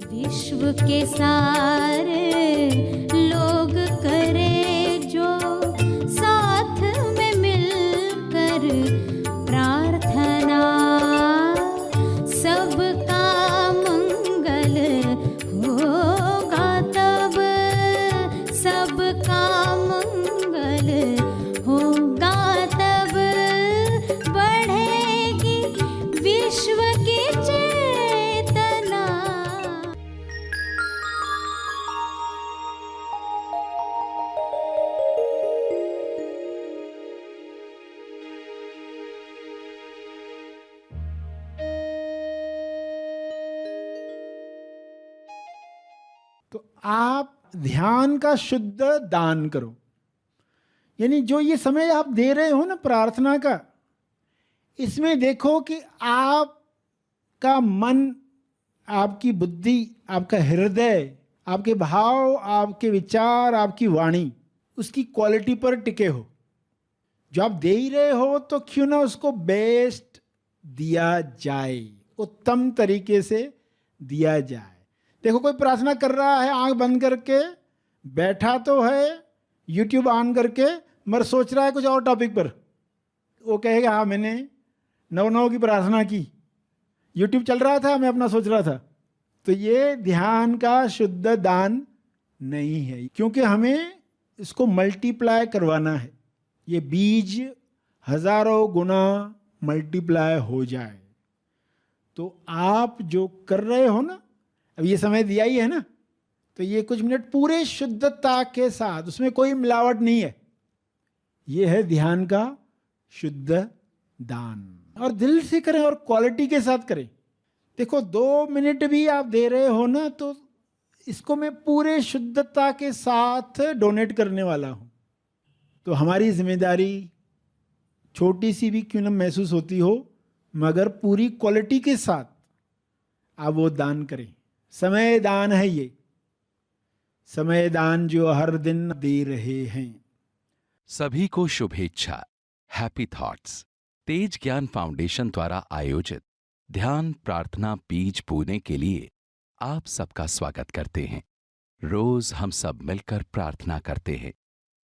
विश्व के सारे लोग करे जो साथ में मिलकर प्रार्थना, सबका मंगल होगा तब, सबका मंगल होगा तब, बढ़ेगी विश्व की चेतना। तो आप ध्यान का शुद्ध दान करो, यानी जो ये समय आप दे रहे हो ना प्रार्थना का, इसमें देखो कि आपका मन, आपकी बुद्धि, आपका हृदय, आपके भाव, आपके विचार, आपकी वाणी उसकी क्वालिटी पर टिके हो। जो आप दे ही रहे हो तो क्यों ना उसको बेस्ट दिया जाए, उत्तम तरीके से दिया जाए। देखो कोई प्रार्थना कर रहा है आंख बंद करके, बैठा तो है यूट्यूब ऑन करके, मगर सोच रहा है कुछ और टॉपिक पर। वो कहेगा हाँ मैंने 9-9 की प्रार्थना की, यूट्यूब चल रहा था, मैं अपना सोच रहा था। तो ये ध्यान का शुद्ध दान नहीं है, क्योंकि हमें इसको मल्टीप्लाई करवाना है, ये बीज हजारों गुना मल्टीप्लाई हो जाए। तो आप जो कर रहे हो ना, अब ये समय दिया ही है ना, तो ये कुछ मिनट पूरे शुद्धता के साथ, उसमें कोई मिलावट नहीं है, ये है ध्यान का शुद्ध दान। और दिल से करें और क्वालिटी के साथ करें। देखो 2 मिनट भी आप दे रहे हो ना, तो इसको मैं पूरे शुद्धता के साथ डोनेट करने वाला हूं। तो हमारी जिम्मेदारी छोटी सी भी क्यों न महसूस होती हो, मगर पूरी क्वालिटी के साथ आप वो दान करें। समय दान है ये, समय दान जो हर दिन दे रहे हैं। सभी को शुभेच्छा। हैप्पी थॉट्स तेज ज्ञान फाउंडेशन द्वारा आयोजित ध्यान प्रार्थना बीज बोने के लिए आप सबका स्वागत करते हैं। रोज हम सब मिलकर प्रार्थना करते हैं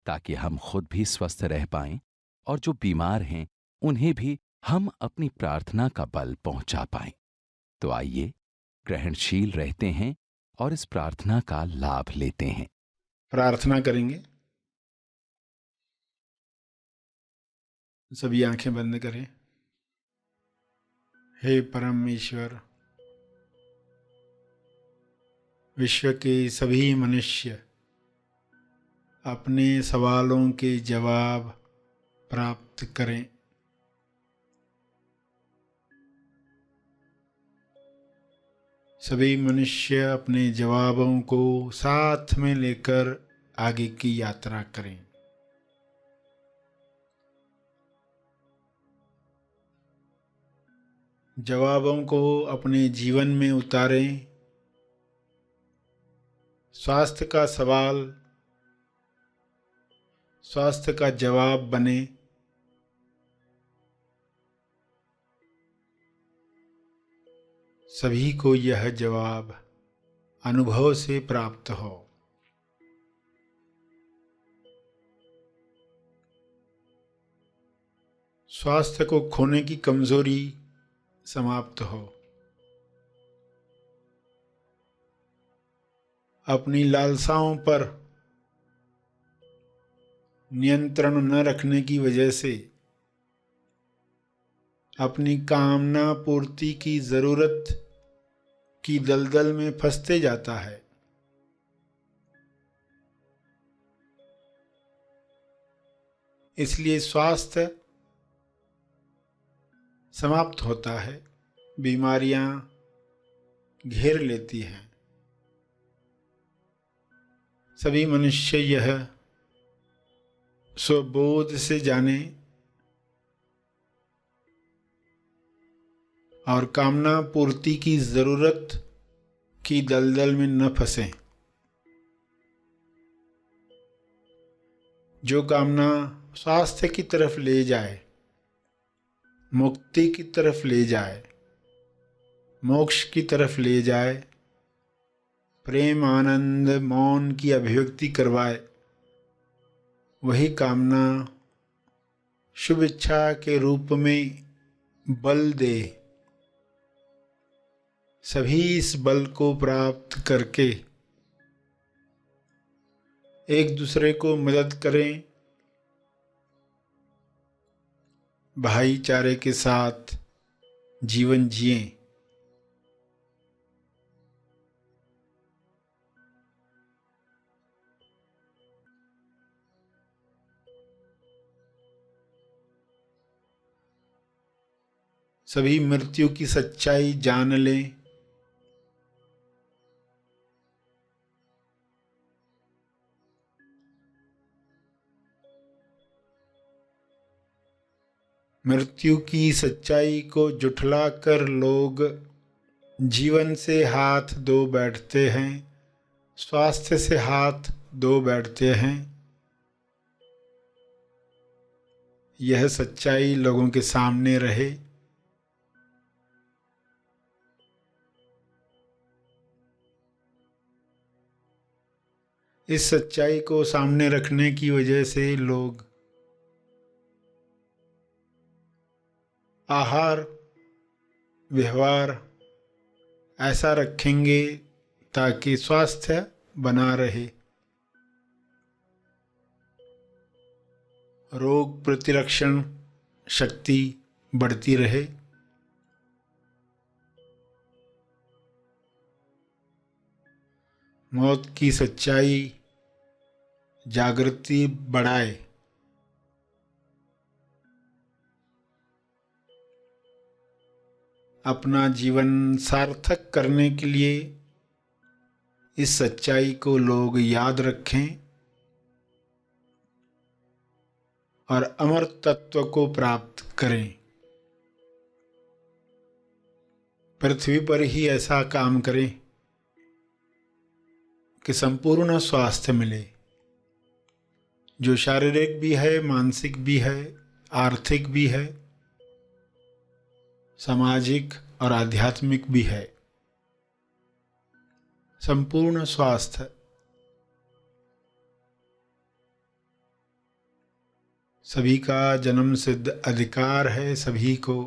ताकि हम खुद भी स्वस्थ रह पाएं और जो बीमार हैं उन्हें भी हम अपनी प्रार्थना का बल पहुंचा पाएं। तो आइए ग्रहणशील रहते हैं और इस प्रार्थना का लाभ लेते हैं। प्रार्थना करेंगे। सभी आंखें बंद करें। हे परमेश्वर, विश्व के सभी मनुष्य अपने सवालों के जवाब प्राप्त करें। सभी मनुष्य अपने जवाबों को साथ में लेकर आगे की यात्रा करें। जवाबों को अपने जीवन में उतारें। स्वास्थ्य का सवाल स्वास्थ्य का जवाब बने। सभी को यह जवाब अनुभव से प्राप्त हो। स्वास्थ्य को खोने की कमजोरी समाप्त हो। अपनी लालसाओं पर नियंत्रण न रखने की वजह से अपनी कामना पूर्ति की जरूरत की दलदल में फंसते जाता है। इसलिए स्वास्थ्य समाप्त होता है, बीमारियां घेर लेती हैं। सभी मनुष्य यह स्वबोध से जाने और कामना पूर्ति की जरूरत की दलदल में न फंसें। जो कामना स्वास्थ्य की तरफ ले जाए, मुक्ति की तरफ ले जाए, मोक्ष की तरफ ले जाए, प्रेम आनंद मौन की अभिव्यक्ति करवाए, वही कामना शुभ इच्छा के रूप में बल दे। सभी इस बल को प्राप्त करके एक दूसरे को मदद करें, भाईचारे के साथ जीवन जिएं। सभी मृत्यु की सच्चाई जान लें। मृत्यु की सच्चाई को जुठलाकर लोग जीवन से हाथ धो बैठते हैं, स्वास्थ्य से हाथ धो बैठते हैं। यह सच्चाई लोगों के सामने रहे। इस सच्चाई को सामने रखने की वजह से लोग आहार व्यवहार ऐसा रखेंगे ताकि स्वास्थ्य बना रहे, रोग प्रतिरक्षण शक्ति बढ़ती रहे। मौत की सच्चाई जागृति बढ़ाए। अपना जीवन सार्थक करने के लिए इस सच्चाई को लोग याद रखें और अमर तत्व को प्राप्त करें। पृथ्वी पर ही ऐसा काम करें कि संपूर्ण स्वास्थ्य मिले, जो शारीरिक भी है, मानसिक भी है, आर्थिक भी है, सामाजिक और आध्यात्मिक भी है। संपूर्ण स्वास्थ्य सभी का जन्म सिद्ध अधिकार है, सभी को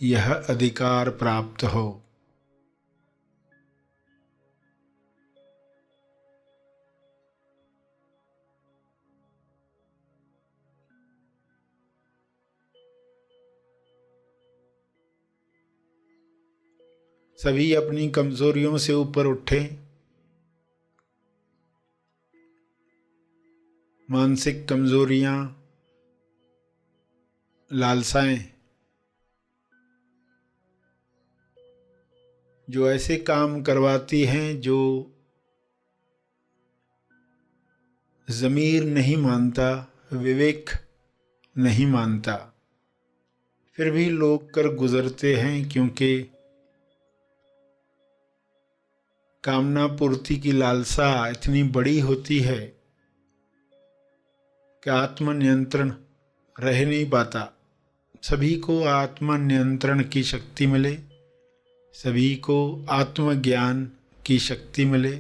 यह अधिकार प्राप्त हो। सभी अपनी कमजोरियों से ऊपर उठें। मानसिक कमजोरियां, लालसाएं जो ऐसे काम करवाती हैं जो ज़मीर नहीं मानता, विवेक नहीं मानता, फिर भी लोग कर गुजरते हैं, क्योंकि कामना पूर्ति की लालसा इतनी बड़ी होती है कि आत्मनियंत्रण रह नहीं पाता। सभी को आत्मनियंत्रण की शक्ति मिले, सभी को आत्मज्ञान की शक्ति मिले,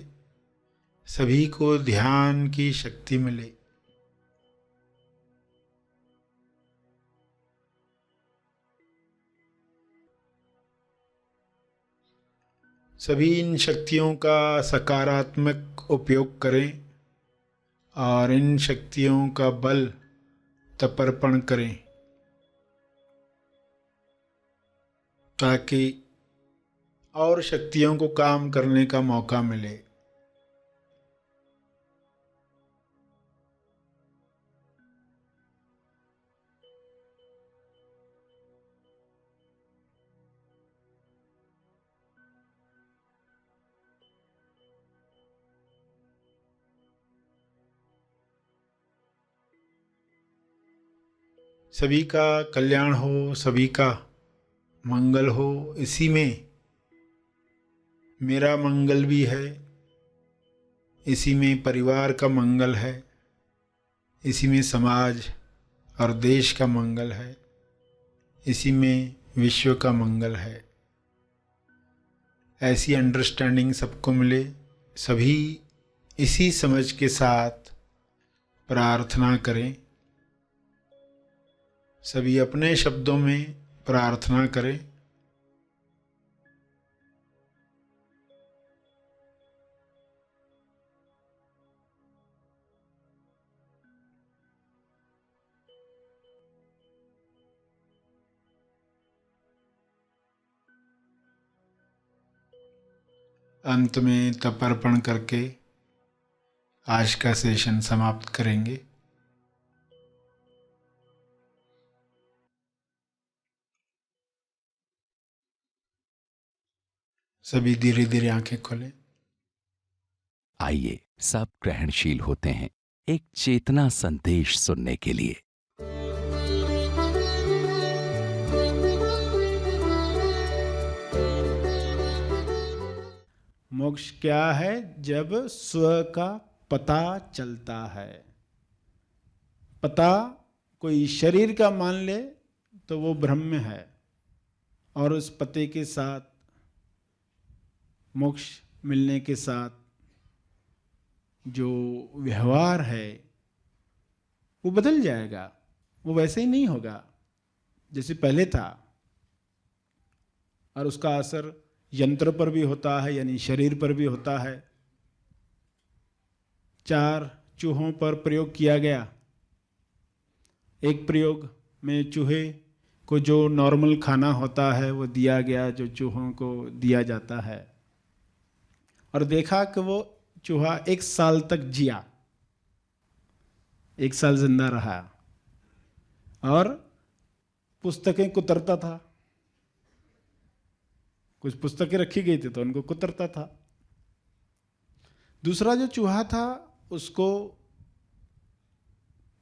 सभी को ध्यान की शक्ति मिले। सभी इन शक्तियों का सकारात्मक उपयोग करें और इन शक्तियों का बल तपर्पण करें, ताकि और शक्तियों को काम करने का मौका मिले। सभी का कल्याण हो, सभी का मंगल हो, इसी में मेरा मंगल भी है, इसी में परिवार का मंगल है, इसी में समाज और देश का मंगल है, इसी में विश्व का मंगल है। ऐसी अंडरस्टैंडिंग सबको मिले। सभी इसी समझ के साथ प्रार्थना करें। सभी अपने शब्दों में प्रार्थना करें। अंत में तर्पण करके आज का सेशन समाप्त करेंगे। सभी धीरे धीरे आंखें खोलें। आइए सब ग्रहणशील होते हैं एक चेतना संदेश सुनने के लिए। मोक्ष क्या है? जब स्व का पता चलता है। पता कोई शरीर का मान ले तो वो ब्रह्म है, और उस पते के साथ मोक्ष मिलने के साथ जो व्यवहार है वो बदल जाएगा। वो वैसे ही नहीं होगा जैसे पहले था, और उसका असर यंत्र पर भी होता है, यानी शरीर पर भी होता है। 4 चूहों पर प्रयोग किया गया। एक प्रयोग में चूहे को जो नॉर्मल खाना होता है वो दिया गया, जो चूहों को दिया जाता है, और देखा कि वो चूहा 1 साल तक जिया, 1 साल जिंदा रहा, और पुस्तकें कुतरता था। कुछ पुस्तकें रखी गई थी तो उनको कुतरता था। दूसरा जो चूहा था उसको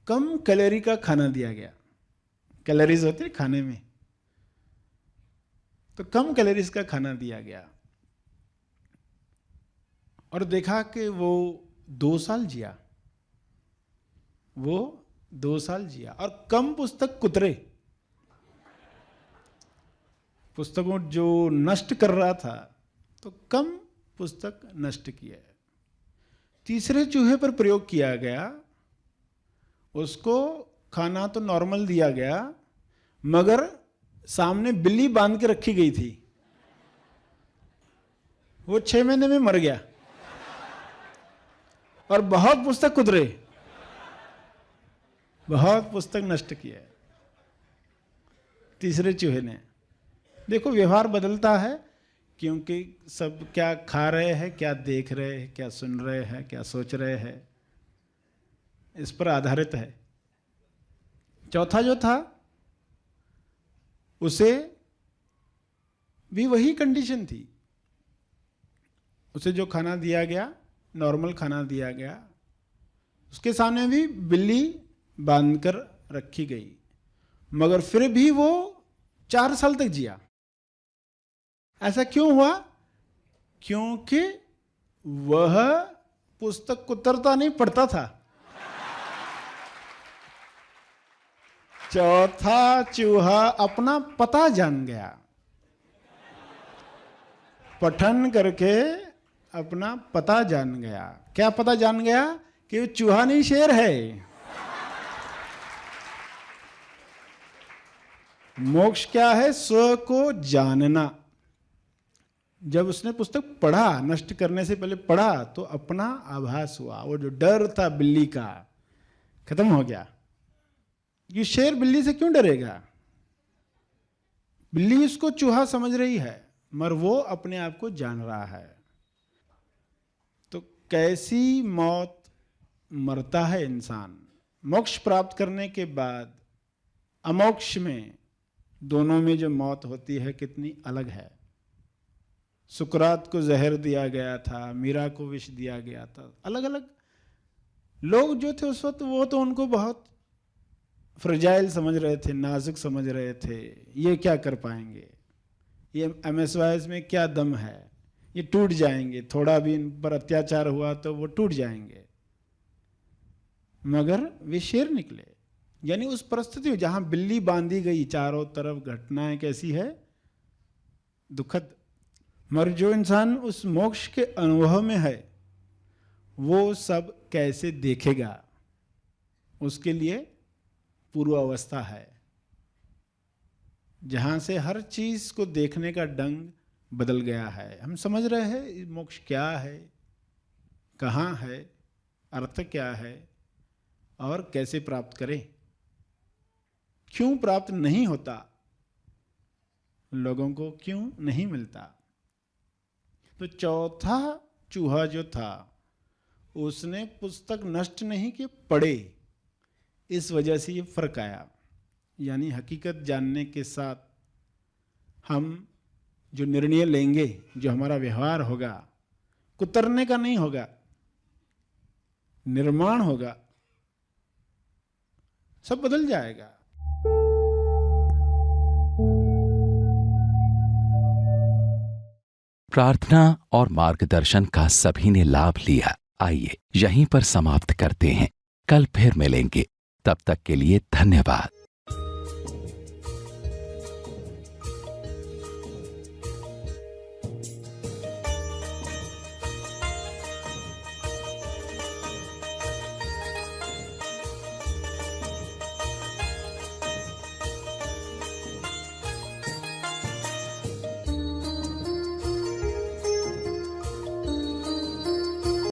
कम कैलोरी का खाना दिया गया। कैलोरीज होती है खाने में, तो कम कैलोरीज का खाना दिया गया, और देखा कि वो 2 साल जिया। वो 2 साल जिया, और कम पुस्तक कुतरे। पुस्तकों जो नष्ट कर रहा था तो कम पुस्तक नष्ट किया। तीसरे चूहे पर प्रयोग किया गया। उसको खाना तो नॉर्मल दिया गया, मगर सामने बिल्ली बांध के रखी गई थी। वो 6 महीने में मर गया, और बहुत पुस्तक कुतरे, बहुत पुस्तक नष्ट किया तीसरे चूहे ने। देखो, व्यवहार बदलता है, क्योंकि सब क्या खा रहे हैं, क्या देख रहे हैं, क्या सुन रहे हैं, क्या सोच रहे हैं, इस पर आधारित है। चौथा जो था उसे भी वही कंडीशन थी। उसे जो खाना दिया गया, नॉर्मल खाना दिया गया, उसके सामने भी बिल्ली बांधकर रखी गई, मगर फिर भी वो 4 साल तक जिया। ऐसा क्यों हुआ? क्योंकि वह पुस्तक कुतरता नहीं, पढ़ता था। चौथा चूहा अपना पता जान गया, पठन करके अपना पता जान गया। क्या पता जान गया? कि वो चूहा नहीं, शेर है। मोक्ष क्या है? स्व को जानना। जब उसने पुस्तक पढ़ा, नष्ट करने से पहले पढ़ा, तो अपना आभास हुआ। वो जो डर था बिल्ली का खत्म हो गया। ये शेर बिल्ली से क्यों डरेगा? बिल्ली उसको चूहा समझ रही है, मगर वो अपने आप को जान रहा है। तो कैसी मौत मरता है इंसान। मोक्ष प्राप्त करने के बाद अमोक्ष में, दोनों में जो मौत होती है कितनी अलग है। सुकरात को जहर दिया गया था, मीरा को विष दिया गया था। अलग अलग लोग जो थे उस वक्त, वो तो उनको बहुत फ्रेजाइल समझ रहे थे, नाजुक समझ रहे थे। ये क्या कर पाएंगे, ये MSYS में क्या दम है, ये टूट जाएंगे, थोड़ा भी इन पर अत्याचार हुआ तो वो टूट जाएंगे। मगर वे शेर निकले। यानी उस परिस्थिति में जहां बिल्ली बांधी गई, चारों तरफ घटनाएं कैसी है, दुखद। मगर जो इंसान उस मोक्ष के अनुभव में है वो सब कैसे देखेगा, उसके लिए पूर्व अवस्था है, जहां से हर चीज को देखने का ढंग बदल गया है। हम समझ रहे हैं मोक्ष क्या है, कहाँ है, अर्थ क्या है और कैसे प्राप्त करें, क्यों प्राप्त नहीं होता, लोगों को क्यों नहीं मिलता। तो चौथा चूहा जो था उसने पुस्तक नष्ट नहीं की, पढ़े, इस वजह से ये फर्क आया। यानी हकीकत जानने के साथ हम जो निर्णय लेंगे, जो हमारा व्यवहार होगा, कुतरने का नहीं होगा, निर्माण होगा, सब बदल जाएगा। प्रार्थना और मार्गदर्शन का सभी ने लाभ लिया। आइए यहीं पर समाप्त करते हैं, कल फिर मिलेंगे। तब तक के लिए धन्यवाद।